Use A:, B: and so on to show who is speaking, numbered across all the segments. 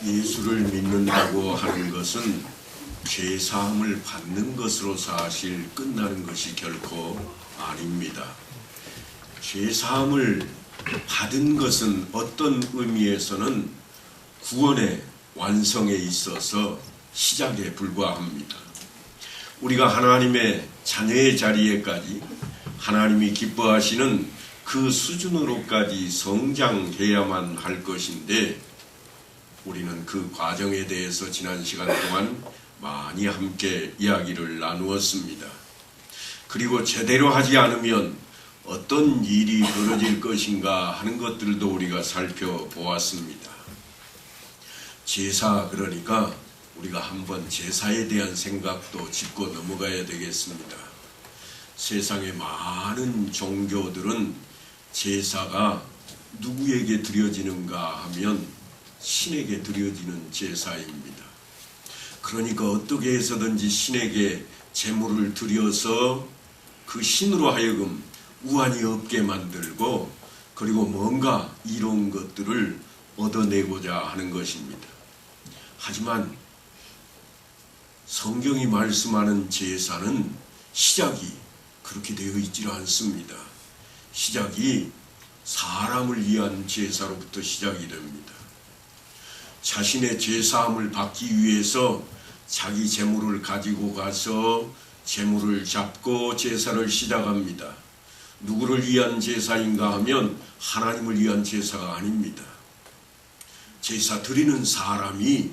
A: 예수를 믿는다고 하는 것은 죄사함을 받는 것으로 사실 끝나는 것이 결코 아닙니다. 죄사함을 받은 것은 어떤 의미에서는 구원의 완성에 있어서 시작에 불과합니다. 우리가 하나님의 자녀의 자리에까지 하나님이 기뻐하시는 그 수준으로까지 성장해야만 할 것인데, 우리는 그 과정에 대해서 지난 시간 동안 많이 함께 이야기를 나누었습니다. 그리고 제대로 하지 않으면 어떤 일이 벌어질 것인가 하는 것들도 우리가 살펴보았습니다. 제사, 그러니까 우리가 한번 제사에 대한 생각도 짚고 넘어가야 되겠습니다. 세상의 많은 종교들은 제사가 누구에게 드려지는가 하면 신에게 드려지는 제사입니다. 그러니까 어떻게 해서든지 신에게 제물을 드려서 그 신으로 하여금 우환이 없게 만들고, 그리고 뭔가 이로운 것들을 얻어내고자 하는 것입니다. 하지만 성경이 말씀하는 제사는 시작이 그렇게 되어 있지 않습니다. 시작이 사람을 위한 제사로부터 시작이 됩니다. 자신의 죄사함을 받기 위해서 자기 재물을 가지고 가서 재물을 잡고 제사를 시작합니다. 누구를 위한 제사인가 하면 하나님을 위한 제사가 아닙니다. 제사 드리는 사람이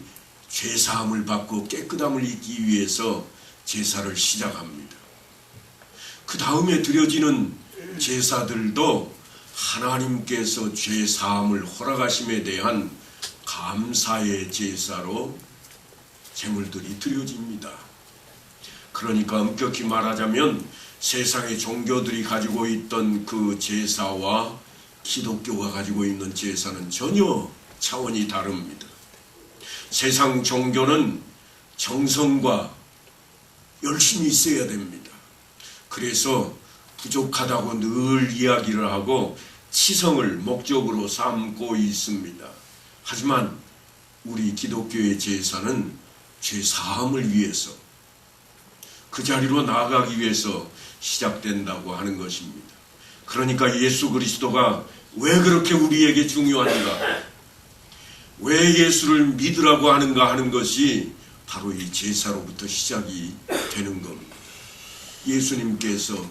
A: 죄사함을 받고 깨끗함을 잊기 위해서 제사를 시작합니다. 그 다음에 드려지는 제사들도 하나님께서 죄사함을 허락하심에 대한 감사의 제사로 제물들이 드려집니다. 그러니까 엄격히 말하자면 세상의 종교들이 가지고 있던 그 제사와 기독교가 가지고 있는 제사는 전혀 차원이 다릅니다. 세상 종교는 정성과 열심히 있어야 됩니다. 그래서 부족하다고 늘 이야기를 하고 치성을 목적으로 삼고 있습니다. 하지만 우리 기독교의 제사는 죄사함을 위해서, 그 자리로 나아가기 위해서 시작된다고 하는 것입니다. 그러니까 예수 그리스도가 왜 그렇게 우리에게 중요한가, 왜 예수를 믿으라고 하는가 하는 것이 바로 이 제사로부터 시작이 되는 겁니다. 예수님께서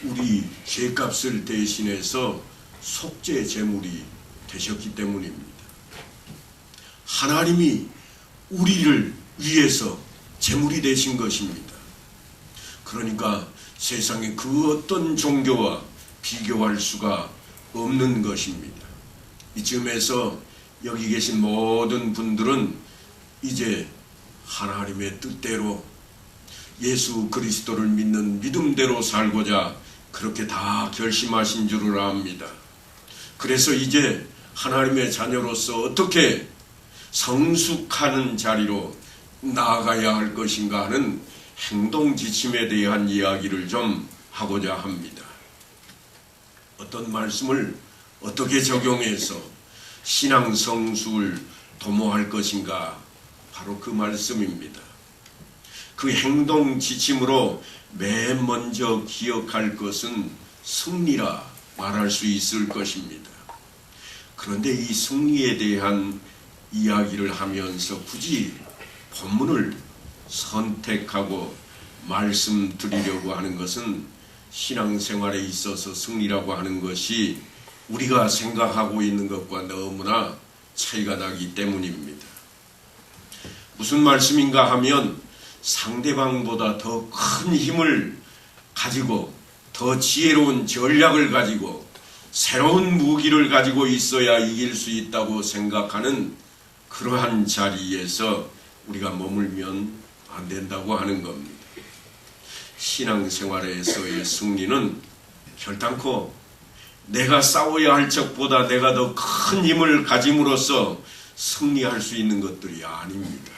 A: 우리 죄값을 대신해서 속죄 제물이 되셨기 때문입니다. 하나님이 우리를 위해서 제물이 되신 것입니다. 그러니까 세상의 그 어떤 종교와 비교할 수가 없는 것입니다. 이쯤에서 여기 계신 모든 분들은 이제 하나님의 뜻대로 예수 그리스도를 믿는 믿음대로 살고자 그렇게 다 결심하신 줄을 압니다. 그래서 이제 하나님의 자녀로서 어떻게 성숙하는 자리로 나아가야 할 것인가 하는 행동 지침에 대한 이야기를 좀 하고자 합니다. 어떤 말씀을 어떻게 적용해서 신앙 성숙을 도모할 것인가, 바로 그 말씀입니다. 그 행동 지침으로 맨 먼저 기억할 것은 승리라 말할 수 있을 것입니다. 그런데 이 승리에 대한 이야기를 하면서 굳이 본문을 선택하고 말씀드리려고 하는 것은 신앙생활에 있어서 승리라고 하는 것이 우리가 생각하고 있는 것과 너무나 차이가 나기 때문입니다. 무슨 말씀인가 하면 상대방보다 더 큰 힘을 가지고, 더 지혜로운 전략을 가지고, 새로운 무기를 가지고 있어야 이길 수 있다고 생각하는 그러한 자리에서 우리가 머물면 안 된다고 하는 겁니다. 신앙생활에서의 승리는 결단코 내가 싸워야 할 적보다 내가 더 큰 힘을 가짐으로써 승리할 수 있는 것들이 아닙니다.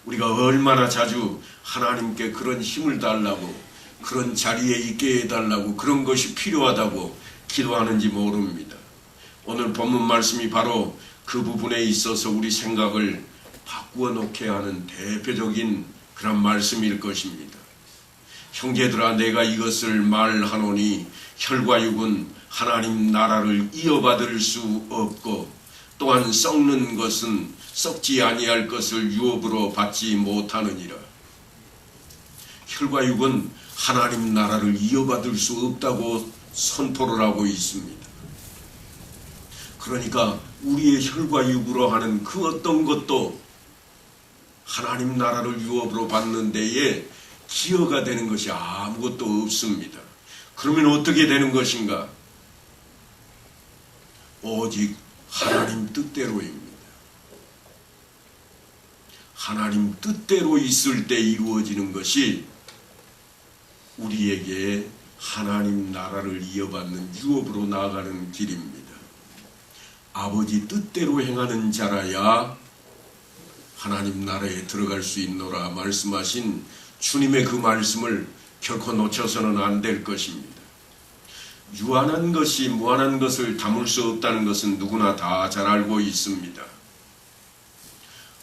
A: 우리가 얼마나 자주 하나님께 그런 힘을 달라고, 그런 자리에 있게 해달라고, 그런 것이 필요하다고 기도하는지 모릅니다. 오늘 본문 말씀이 바로 그 부분에 있어서 우리 생각을 바꾸어 놓게 하는 대표적인 그런 말씀일 것입니다. 형제들아, 내가 이것을 말하노니 혈과 육은 하나님 나라를 이어받을 수 없고 또한 썩는 것은 썩지 아니할 것을 유업으로 받지 못하느니라. 혈과 육은 하나님 나라를 이어받을 수 없다고 선포를 하고 있습니다. 그러니까 우리의 혈과 육으로 하는 그 어떤 것도 하나님 나라를 유업으로 받는 데에 기여가 되는 것이 아무것도 없습니다. 그러면 어떻게 되는 것인가? 오직 하나님 뜻대로입니다. 하나님 뜻대로 있을 때 이루어지는 것이 우리에게 하나님 나라를 이어받는 유업으로 나아가는 길입니다. 아버지 뜻대로 행하는 자라야 하나님 나라에 들어갈 수 있노라 말씀하신 주님의 그 말씀을 결코 놓쳐서는 안 될 것입니다. 유한한 것이 무한한 것을 담을 수 없다는 것은 누구나 다 잘 알고 있습니다.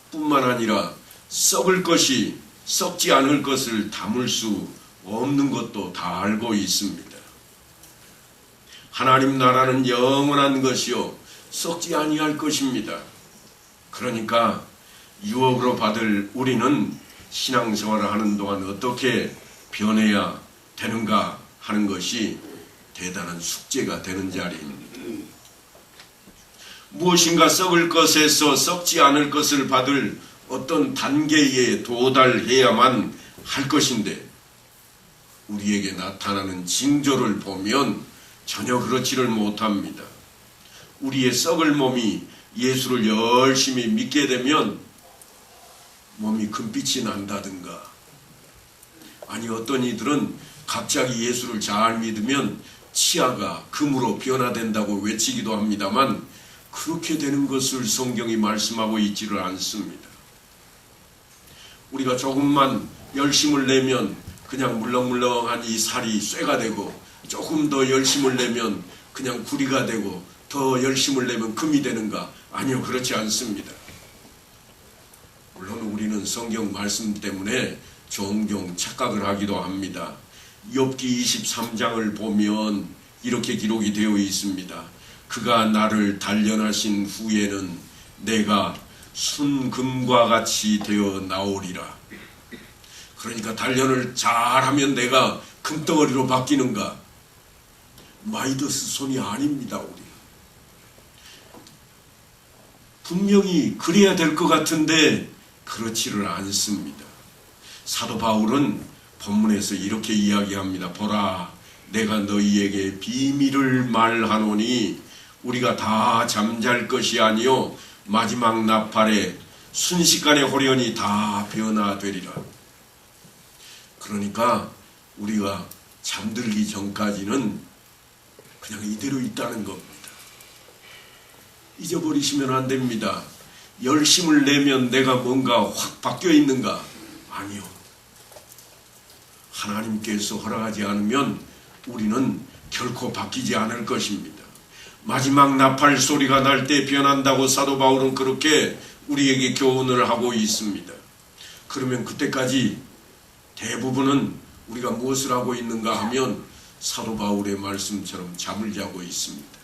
A: 뿐만 아니라 썩을 것이 썩지 않을 것을 담을 수 없는 것도 다 알고 있습니다. 하나님 나라는 영원한 것이요 썩지 아니할 것입니다. 그러니까 유업으로 받을 우리는 신앙생활을 하는 동안 어떻게 변해야 되는가 하는 것이 대단한 숙제가 되는 자리입니다. 무엇인가 썩을 것에서 썩지 않을 것을 받을 어떤 단계에 도달해야만 할 것인데 우리에게 나타나는 징조를 보면 전혀 그렇지를 못합니다. 우리의 썩을 몸이 예수를 열심히 믿게 되면 몸이 금빛이 난다든가, 아니 어떤 이들은 갑자기 예수를 잘 믿으면 치아가 금으로 변화된다고 외치기도 합니다만 그렇게 되는 것을 성경이 말씀하고 있지를 않습니다. 우리가 조금만 열심을 내면 그냥 물렁물렁한 이 살이 쇠가 되고, 조금 더 열심을 내면 그냥 구리가 되고, 더 열심을 내면 금이 되는가? 아니요, 그렇지 않습니다. 물론 우리는 성경 말씀 때문에 종종 착각을 하기도 합니다. 욥기 23장을 보면 이렇게 기록이 되어 있습니다. 그가 나를 단련하신 후에는 내가 순금과 같이 되어 나오리라. 그러니까 단련을 잘하면 내가 금덩어리로 바뀌는가? 마이더스 손이 아닙니다. 우리 분명히 그래야 될 것 같은데 그렇지를 않습니다. 사도 바울은 본문에서 이렇게 이야기합니다. 보라, 내가 너희에게 비밀을 말하노니 우리가 다 잠잘 것이 아니요 마지막 나팔에 순식간에 호련히 다 변화되리라. 그러니까 우리가 잠들기 전까지는 그냥 이대로 있다는 겁니다. 잊어버리시면 안 됩니다. 열심을 내면 내가 뭔가 확 바뀌어 있는가? 아니요. 하나님께서 허락하지 않으면 우리는 결코 바뀌지 않을 것입니다. 마지막 나팔 소리가 날 때 변한다고 사도 바울은 그렇게 우리에게 교훈을 하고 있습니다. 그러면 그때까지 대부분은 우리가 무엇을 하고 있는가 하면 사도 바울의 말씀처럼 잠을 자고 있습니다.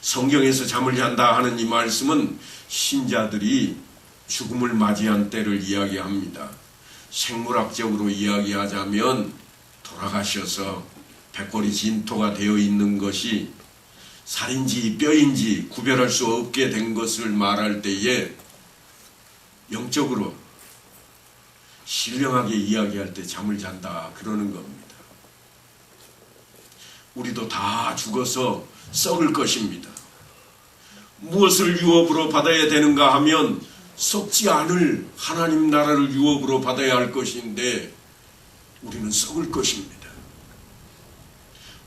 A: 성경에서 잠을 잔다 하는 이 말씀은 신자들이 죽음을 맞이한 때를 이야기합니다. 생물학적으로 이야기하자면 돌아가셔서 백골이 진토가 되어 있는 것이 살인지 뼈인지 구별할 수 없게 된 것을 말할 때에 영적으로 신령하게 이야기할 때 잠을 잔다 그러는 겁니다. 우리도 다 죽어서 썩을 것입니다. 무엇을 유업으로 받아야 되는가 하면 썩지 않을 하나님 나라를 유업으로 받아야 할 것인데 우리는 썩을 것입니다.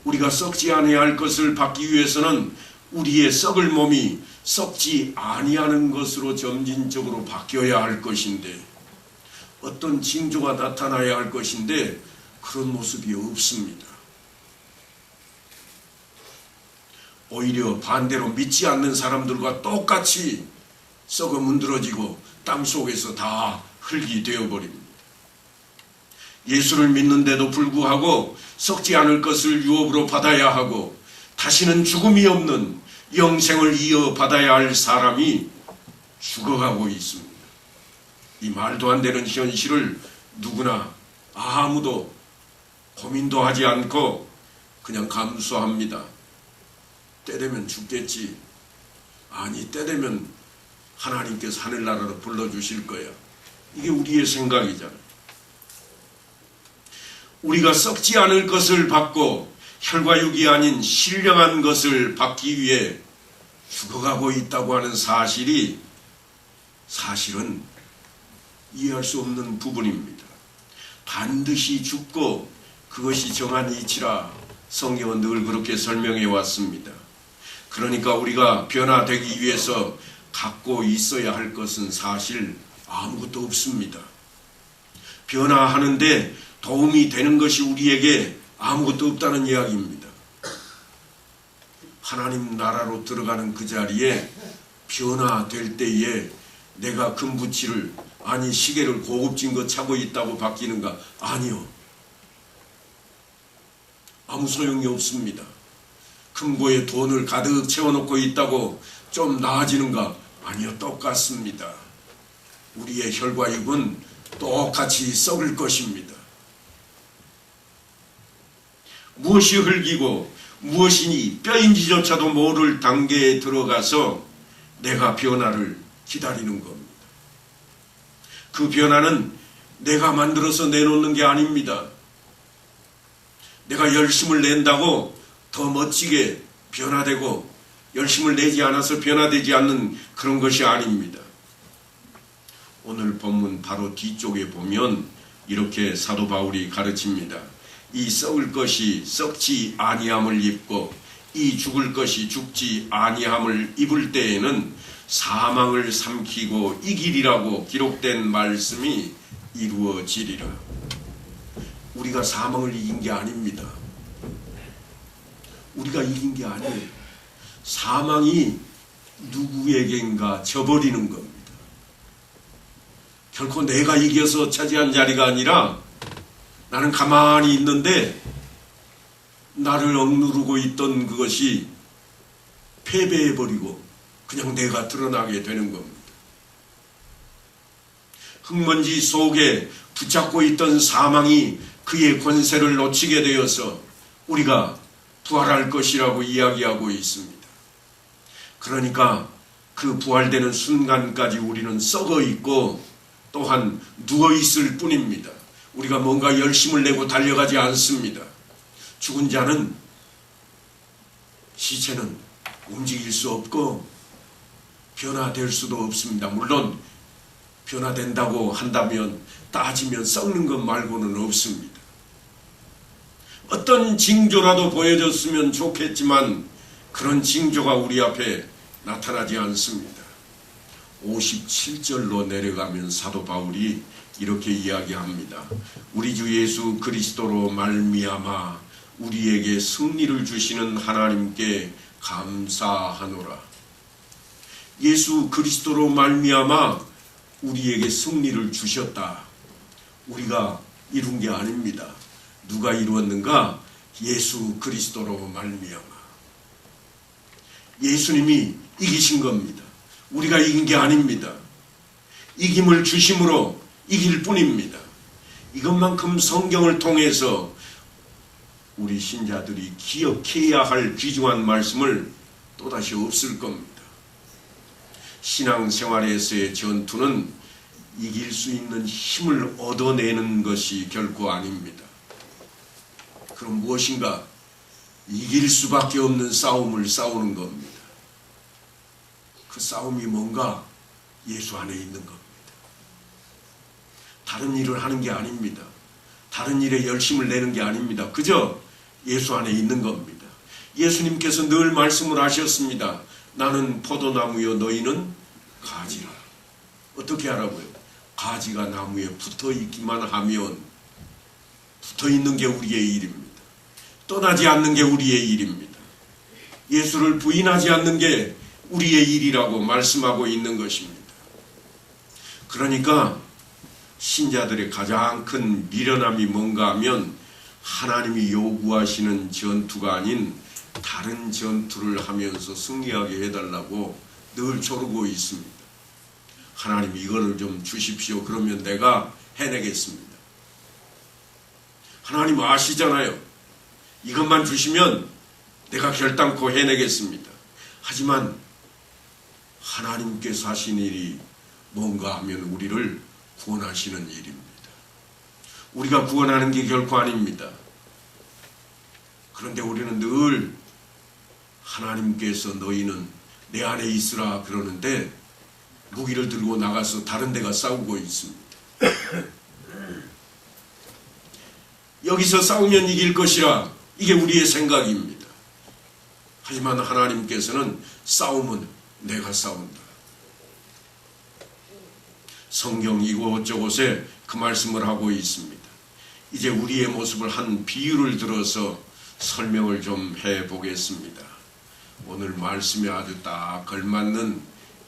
A: 우리가 썩지 아니할 할 것을 받기 위해서는 우리의 썩을 몸이 썩지 아니하는 것으로 점진적으로 바뀌어야 할 것인데 어떤 징조가 나타나야 할 것인데 그런 모습이 없습니다. 오히려 반대로 믿지 않는 사람들과 똑같이 썩어 문드러지고 땅 속에서 다 흙이 되어버립니다. 예수를 믿는데도 불구하고 썩지 않을 것을 유업으로 받아야 하고 다시는 죽음이 없는 영생을 이어받아야 할 사람이 죽어가고 있습니다. 이 말도 안 되는 현실을 누구나 아무도 고민도 하지 않고 그냥 감수합니다. 때 되면 죽겠지. 아니, 때 되면 하나님께서 하늘나라로 불러주실 거야. 이게 우리의 생각이잖아요. 우리가 썩지 않을 것을 받고 혈과육이 아닌 신령한 것을 받기 위해 죽어가고 있다고 하는 사실은 이해할 수 없는 부분입니다. 반드시 죽고 그것이 정한 이치라 성경은 늘 그렇게 설명해 왔습니다. 그러니까 우리가 변화되기 위해서 갖고 있어야 할 것은 사실 아무것도 없습니다. 변화하는데 도움이 되는 것이 우리에게 아무것도 없다는 이야기입니다. 하나님 나라로 들어가는 그 자리에 변화될 때에 내가 금붙이를 아니 시계를 고급진 거 차고 있다고 바뀌는가? 아니요. 아무 소용이 없습니다. 금고에 돈을 가득 채워놓고 있다고 좀 나아지는가? 아니요. 똑같습니다. 우리의 혈과육은 똑같이 썩을 것입니다. 무엇이 흙이고 무엇이니 뼈인지조차도 모를 단계에 들어가서 내가 변화를 기다리는 겁니다. 그 변화는 내가 만들어서 내놓는 게 아닙니다. 내가 열심을 낸다고 더 멋지게 변화되고 열심을 내지 않아서 변화되지 않는 그런 것이 아닙니다. 오늘 본문 바로 뒤쪽에 보면 이렇게 사도 바울이 가르칩니다. 이 썩을 것이 썩지 아니함을 입고 이 죽을 것이 죽지 아니함을 입을 때에는 사망을 삼키고 이기리라고 기록된 말씀이 이루어지리라. 우리가 사망을 이긴 게 아닙니다. 우리가 이긴 게 아니에요. 사망이 누구에겐가 져버리는 겁니다. 결코 내가 이겨서 차지한 자리가 아니라 나는 가만히 있는데 나를 억누르고 있던 그것이 패배해버리고 그냥 내가 드러나게 되는 겁니다. 흙먼지 속에 붙잡고 있던 사망이 그의 권세를 놓치게 되어서 우리가 부활할 것이라고 이야기하고 있습니다. 그러니까 그 부활되는 순간까지 우리는 썩어 있고 또한 누워 있을 뿐입니다. 우리가 뭔가 열심을 내고 달려가지 않습니다. 죽은 자는 시체는 움직일 수 없고 변화될 수도 없습니다. 물론 변화된다고 한다면 따지면 썩는 것 말고는 없습니다. 어떤 징조라도 보여줬으면 좋겠지만 그런 징조가 우리 앞에 나타나지 않습니다. 57절로 내려가면 사도 바울이 이렇게 이야기합니다. 우리 주 예수 그리스도로 말미암아 우리에게 승리를 주시는 하나님께 감사하노라. 예수 그리스도로 말미암아 우리에게 승리를 주셨다. 우리가 이룬 게 아닙니다. 누가 이루었는가? 예수 그리스도로 말미암아. 예수님이 이기신 겁니다. 우리가 이긴 게 아닙니다. 이김을 주심으로 이길 뿐입니다. 이것만큼 성경을 통해서 우리 신자들이 기억해야 할 귀중한 말씀을 또다시 없을 겁니다. 신앙생활에서의 전투는 이길 수 있는 힘을 얻어내는 것이 결코 아닙니다. 그럼 무엇인가? 이길 수밖에 없는 싸움을 싸우는 겁니다. 그 싸움이 뭔가? 예수 안에 있는 겁니다. 다른 일을 하는 게 아닙니다. 다른 일에 열심을 내는 게 아닙니다. 그저 예수 안에 있는 겁니다. 예수님께서 늘 말씀을 하셨습니다. 나는 포도나무여 너희는 가지라. 어떻게 하라고요? 가지가 나무에 붙어 있기만 하면 붙어 있는 게 우리의 일입니다. 떠나지 않는 게 우리의 일입니다. 예수를 부인하지 않는 게 우리의 일이라고 말씀하고 있는 것입니다. 그러니까 신자들의 가장 큰 미련함이 뭔가 하면 하나님이 요구하시는 전투가 아닌 다른 전투를 하면서 승리하게 해달라고 늘 조르고 있습니다. 하나님 이거를 좀 주십시오. 그러면 내가 해내겠습니다. 하나님 아시잖아요. 이것만 주시면 내가 결단코 해내겠습니다. 하지만 하나님께서 하신 일이 뭔가 하면 우리를 구원하시는 일입니다. 우리가 구원하는 게 결코 아닙니다. 그런데 우리는 늘 하나님께서 너희는 내 안에 있으라 그러는데 무기를 들고 나가서 다른 데가 싸우고 있습니다. 여기서 싸우면 이길 것이라 이게 우리의 생각입니다. 하지만 하나님께서는 싸움은 내가 싸운다. 성경 이곳저곳에 그 말씀을 하고 있습니다. 이제 우리의 모습을 한 비유를 들어서 설명을 좀 해보겠습니다. 오늘 말씀에 아주 딱 걸맞는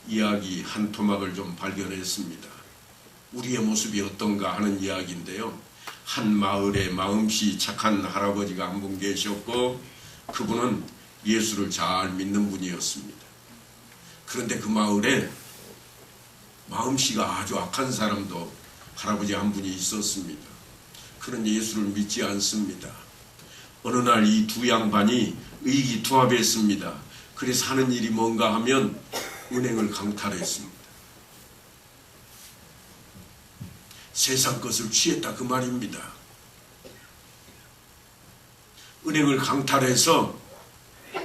A: 이야기 한 토막을 좀 발견했습니다. 우리의 모습이 어떤가 하는 이야기인데요. 한 마을에 마음씨 착한 할아버지가 한 분 계셨고 그분은 예수를 잘 믿는 분이었습니다. 그런데 그 마을에 마음씨가 아주 악한 사람도 할아버지 한 분이 있었습니다. 그런 예수를 믿지 않습니다. 어느 날 이 두 양반이 의기투합했습니다. 그래서 하는 일이 뭔가 하면 은행을 강탈했습니다. 세상 것을 취했다 그 말입니다. 은행을 강탈해서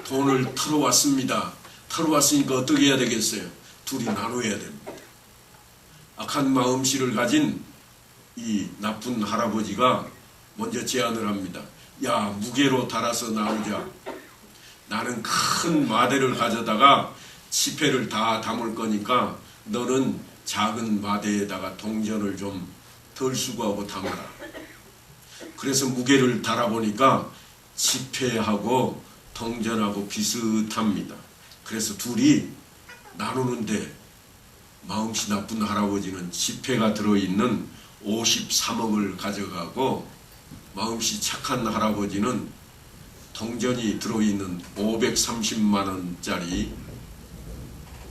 A: 돈을 털어왔습니다. 털어왔으니까 어떻게 해야 되겠어요? 둘이 나눠야 됩니다. 악한 마음씨를 가진 이 나쁜 할아버지가 먼저 제안을 합니다. 야, 무게로 달아서 나오자. 나는 큰 마대를 가져다가 지폐를 다 담을 거니까 너는 작은 마대에다가 동전을 좀 덜 수고하고 담아라. 그래서 무게를 달아보니까 지폐하고 동전하고 비슷합니다. 그래서 둘이 나누는데 마음씨 나쁜 할아버지는 지폐가 들어있는 53억을 가져가고 마음씨 착한 할아버지는 동전이 들어있는 530만 원짜리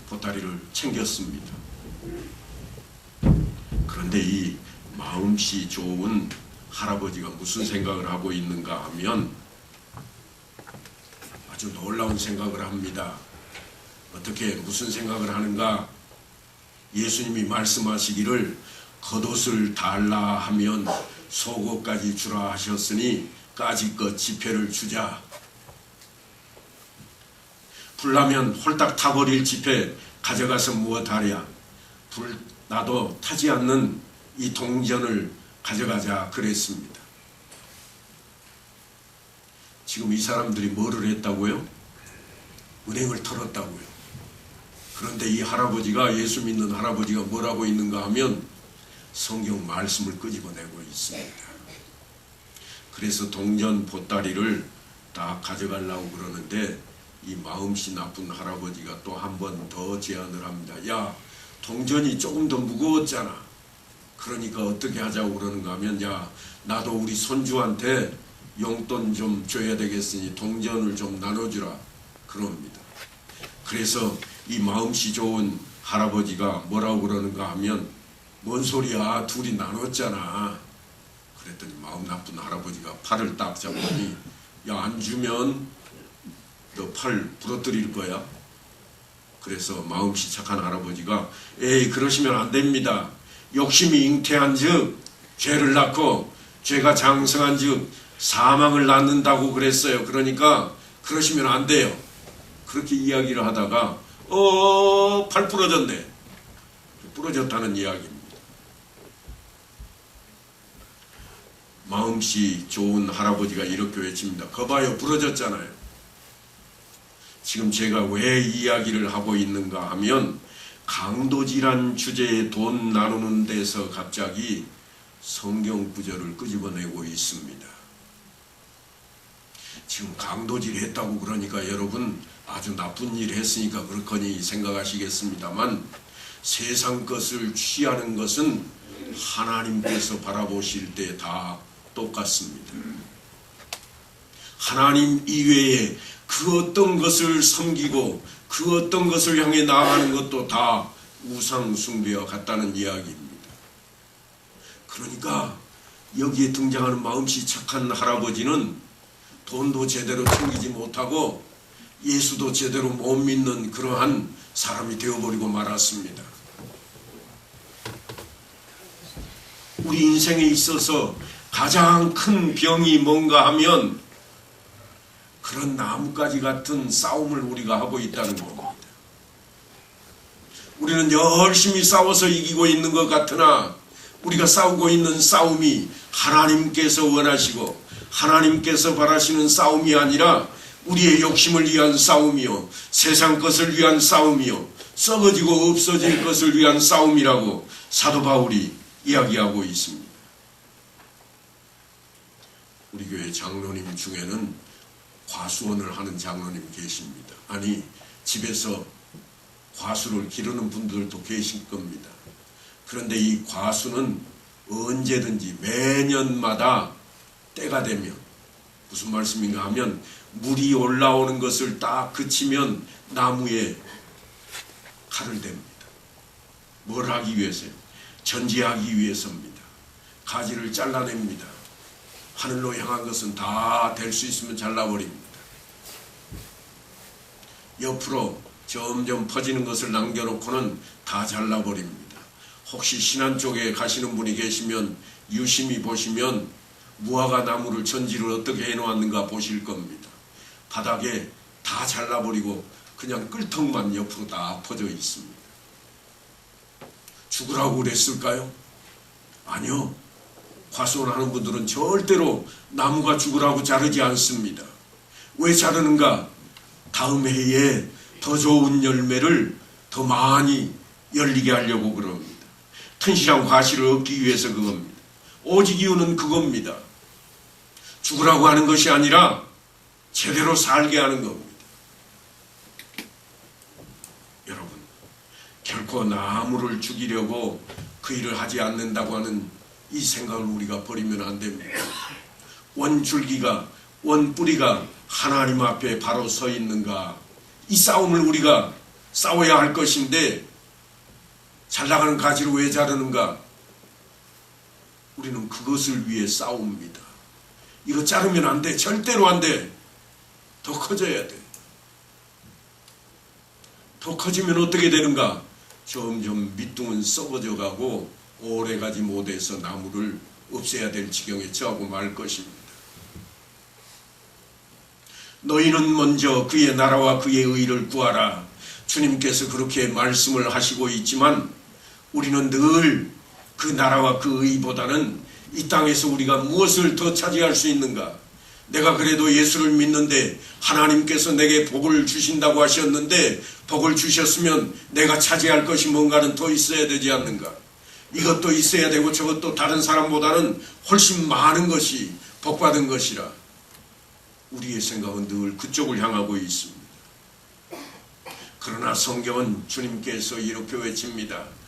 A: 보따리를 챙겼습니다. 그런데 이 마음씨 좋은 할아버지가 무슨 생각을 하고 있는가 하면 아주 놀라운 생각을 합니다. 어떻게 무슨 생각을 하는가? 예수님이 말씀하시기를 겉옷을 달라 하면 속옷까지 주라 하셨으니 까짓것 지폐를 주자. 불나면 홀딱 타버릴 지폐 가져가서 무엇하랴. 불 나도 타지 않는 이 동전을 가져가자 그랬습니다. 지금 이 사람들이 뭐를 했다고요? 은행을 털었다고요. 그런데 이 할아버지가 예수 믿는 할아버지가 뭐라고 있는가 하면 성경 말씀을 끄집어내고 있습니다. 그래서 동전 보따리를 다 가져가려고 그러는데 이 마음씨 나쁜 할아버지가 또 한 번 더 제안을 합니다. 야, 동전이 조금 더 무거웠잖아. 그러니까 어떻게 하자고 그러는가 하면 야, 나도 우리 손주한테 용돈 좀 줘야 되겠으니 동전을 좀 나눠주라 그럽니다. 그래서 이 마음씨 좋은 할아버지가 뭐라고 그러는가 하면 뭔 소리야, 둘이 나눴잖아. 그랬더니 마음 나쁜 할아버지가 팔을 딱 잡더니 야, 안 주면 너 팔 부러뜨릴 거야. 그래서 마음씨 착한 할아버지가 에이, 그러시면 안 됩니다. 욕심이 잉태한 즉 죄를 낳고 죄가 장성한 즉 사망을 낳는다고 그랬어요. 그러니까 그러시면 안 돼요. 그렇게 이야기를 하다가 팔 부러졌네. 부러졌다는 이야기입니다. 마음씨 좋은 할아버지가 이렇게 외칩니다. 거봐요, 부러졌잖아요. 지금 제가 왜 이야기를 하고 있는가 하면 강도질한 주제에 돈 나누는 데서 갑자기 성경 구절을 끄집어내고 있습니다. 지금 강도질 했다고 그러니까 여러분 아주 나쁜 일 했으니까 그렇거니 생각하시겠습니다만 세상 것을 취하는 것은 하나님께서 바라보실 때 다 똑같습니다. 하나님 이외에 그 어떤 것을 섬기고 그 어떤 것을 향해 나아가는 것도 다 우상 숭배와 같다는 이야기입니다. 그러니까 여기에 등장하는 마음씨 착한 할아버지는 돈도 제대로 챙기지 못하고 예수도 제대로 못 믿는 그러한 사람이 되어버리고 말았습니다. 우리 인생에 있어서 가장 큰 병이 뭔가 하면 그런 나뭇가지 같은 싸움을 우리가 하고 있다는 겁니다. 우리는 열심히 싸워서 이기고 있는 것 같으나 우리가 싸우고 있는 싸움이 하나님께서 원하시고 하나님께서 바라시는 싸움이 아니라 우리의 욕심을 위한 싸움이요, 세상 것을 위한 싸움이요, 썩어지고 없어질 것을 위한 싸움이라고 사도 바울이 이야기하고 있습니다. 우리 교회 장로님 중에는 과수원을 하는 장로님 계십니다. 아니, 집에서 과수를 기르는 분들도 계실 겁니다. 그런데 이 과수는 언제든지 매년마다 때가 되면, 무슨 말씀인가 하면 물이 올라오는 것을 딱 그치면 나무에 칼을 댑니다. 뭘 하기 위해서요? 전지하기 위해서입니다. 가지를 잘라냅니다. 하늘로 향한 것은 다 될 수 있으면 잘라버립니다. 옆으로 점점 퍼지는 것을 남겨놓고는 다 잘라버립니다. 혹시 신안 쪽에 가시는 분이 계시면 유심히 보시면 무화과 나무를 전지를 어떻게 해놓았는가 보실 겁니다. 바닥에 다 잘라버리고 그냥 끌턱만 옆으로 다 퍼져 있습니다. 죽으라고 그랬을까요? 아니요. 과수원 하는 분들은 절대로 나무가 죽으라고 자르지 않습니다. 왜 자르는가? 다음 해에 더 좋은 열매를 더 많이 열리게 하려고 그럽니다. 튼실한 과실을 얻기 위해서 그겁니다. 오직 이유는 그겁니다. 죽으라고 하는 것이 아니라 제대로 살게 하는 겁니다. 여러분, 결코 나무를 죽이려고 그 일을 하지 않는다고 하는 이 생각을 우리가 버리면 안 됩니다. 원줄기가, 원뿌리가 하나님 앞에 바로 서 있는가, 이 싸움을 우리가 싸워야 할 것인데 잘 나가는 가지를 왜 자르는가? 우리는 그것을 위해 싸웁니다. 이거 자르면 안 돼. 절대로 안 돼. 더 커져야 돼. 더 커지면 어떻게 되는가? 점점 밑둥은 썩어져 가고 오래가지 못해서 나무를 없애야 될 지경에 처하고 말 것입니다. 너희는 먼저 그의 나라와 그의 의를 구하라. 주님께서 그렇게 말씀을 하시고 있지만 우리는 늘 그 나라와 그 의보다는 이 땅에서 우리가 무엇을 더 차지할 수 있는가? 내가 그래도 예수를 믿는데 하나님께서 내게 복을 주신다고 하셨는데 복을 주셨으면 내가 차지할 것이 뭔가는 더 있어야 되지 않는가? 이것도 있어야 되고 저것도 다른 사람보다는 훨씬 많은 것이 복받은 것이라 우리의 생각은 늘 그쪽을 향하고 있습니다. 그러나 성경은 주님께서 이렇게 외칩니다.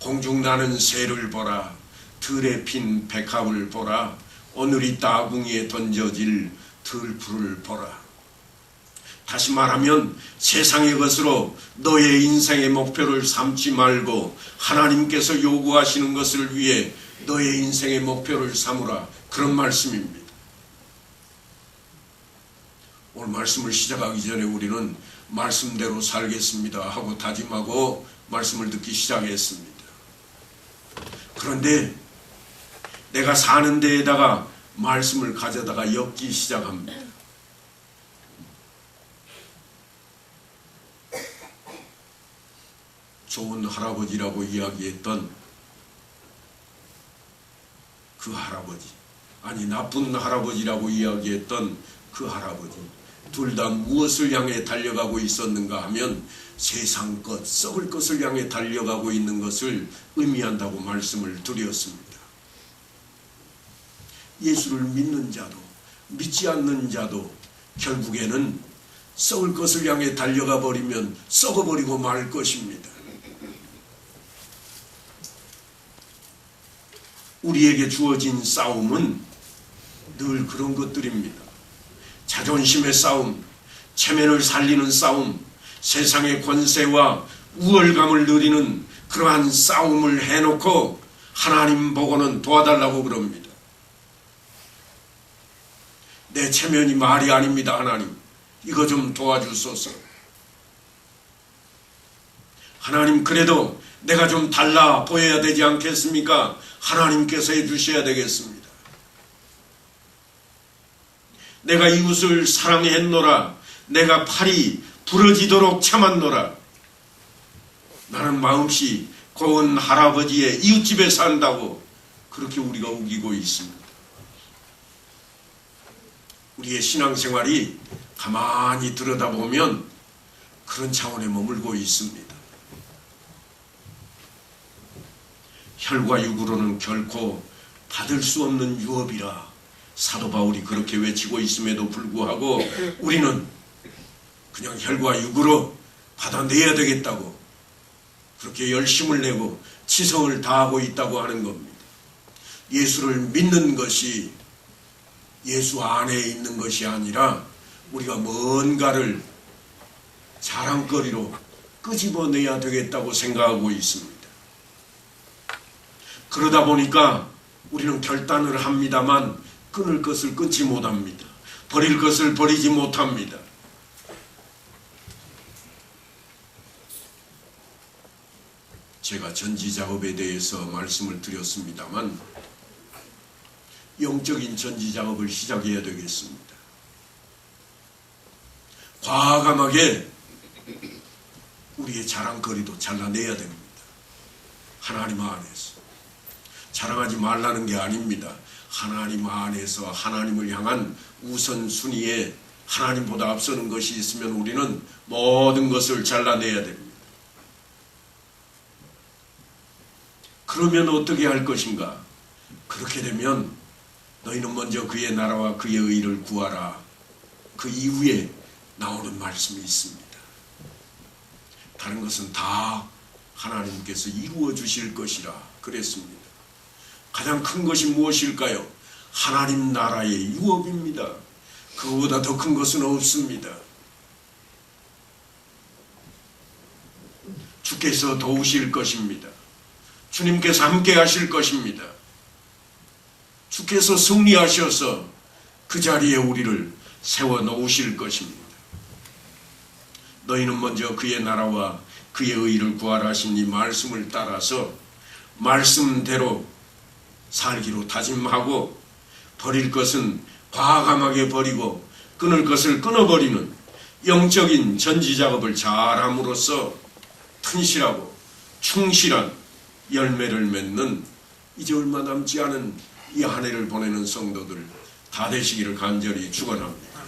A: 공중 나는 새를 보라. 들에 핀 백합을 보라. 오늘이 따궁이에 던져질 들풀을 보라. 다시 말하면 세상의 것으로 너의 인생의 목표를 삼지 말고 하나님께서 요구하시는 것을 위해 너의 인생의 목표를 삼으라. 그런 말씀입니다. 오늘 말씀을 시작하기 전에 우리는 말씀대로 살겠습니다 하고 다짐하고 말씀을 듣기 시작했습니다. 그런데 내가 사는 데에다가 말씀을 가져다가 엮기 시작합니다. 좋은 할아버지라고 이야기했던 그 할아버지, 아니 나쁜 할아버지라고 이야기했던 그 할아버지, 둘 다 무엇을 향해 달려가고 있었는가 하면 세상 것, 썩을 것을 향해 달려가고 있는 것을 의미한다고 말씀을 드렸습니다. 예수를 믿는 자도 믿지 않는 자도 결국에는 썩을 것을 향해 달려가 버리면 썩어버리고 말 것입니다. 우리에게 주어진 싸움은 늘 그런 것들입니다. 자존심의 싸움, 체면을 살리는 싸움, 세상의 권세와 우월감을 누리는 그러한 싸움을 해놓고 하나님 보고는 도와달라고 그럽니다. 내 체면이 말이 아닙니다. 하나님, 이거 좀 도와주소서. 하나님, 그래도 내가 좀 달라 보여야 되지 않겠습니까? 하나님께서 해주셔야 되겠습니다. 내가 이웃을 사랑했노라. 내가 팔이 부러지도록 참았노라. 나는 마음씨 고운 할아버지의 이웃집에 산다고 그렇게 우리가 우기고 있습니다. 우리의 신앙생활이 가만히 들여다보면 그런 차원에 머물고 있습니다. 혈과 육으로는 결코 받을 수 없는 유업이라 사도 바울이 그렇게 외치고 있음에도 불구하고 우리는 그냥 혈과 육으로 받아내야 되겠다고 그렇게 열심을 내고 치성을 다하고 있다고 하는 겁니다. 예수를 믿는 것이 예수 안에 있는 것이 아니라 우리가 뭔가를 자랑거리로 끄집어내야 되겠다고 생각하고 있습니다. 그러다 보니까 우리는 결단을 합니다만 끊을 것을 끊지 못합니다. 버릴 것을 버리지 못합니다. 제가 전지작업에 대해서 말씀을 드렸습니다만 영적인 전지작업을 시작해야 되겠습니다. 과감하게 우리의 자랑거리도 잘라내야 됩니다. 하나님 안에서. 자랑하지 말라는 게 아닙니다. 하나님 안에서 하나님을 향한 우선순위에 하나님보다 앞서는 것이 있으면 우리는 모든 것을 잘라내야 됩니다. 그러면 어떻게 할 것인가? 그렇게 되면 너희는 먼저 그의 나라와 그의 의를 구하라. 그 이후에 나오는 말씀이 있습니다. 다른 것은 다 하나님께서 이루어 주실 것이라 그랬습니다. 가장 큰 것이 무엇일까요? 하나님 나라의 유업입니다. 그보다 더 큰 것은 없습니다. 주께서 도우실 것입니다. 주님께서 함께 하실 것입니다. 주께서 승리하셔서 그 자리에 우리를 세워놓으실 것입니다. 너희는 먼저 그의 나라와 그의 의를 구하라 하신 이 말씀을 따라서 말씀대로 살기로 다짐하고 버릴 것은 과감하게 버리고 끊을 것을 끊어버리는 영적인 전지작업을 잘함으로써 튼실하고 충실한 열매를 맺는 이제 얼마 남지 않은 이 한 해를 보내는 성도들 다 되시기를 간절히 축원합니다.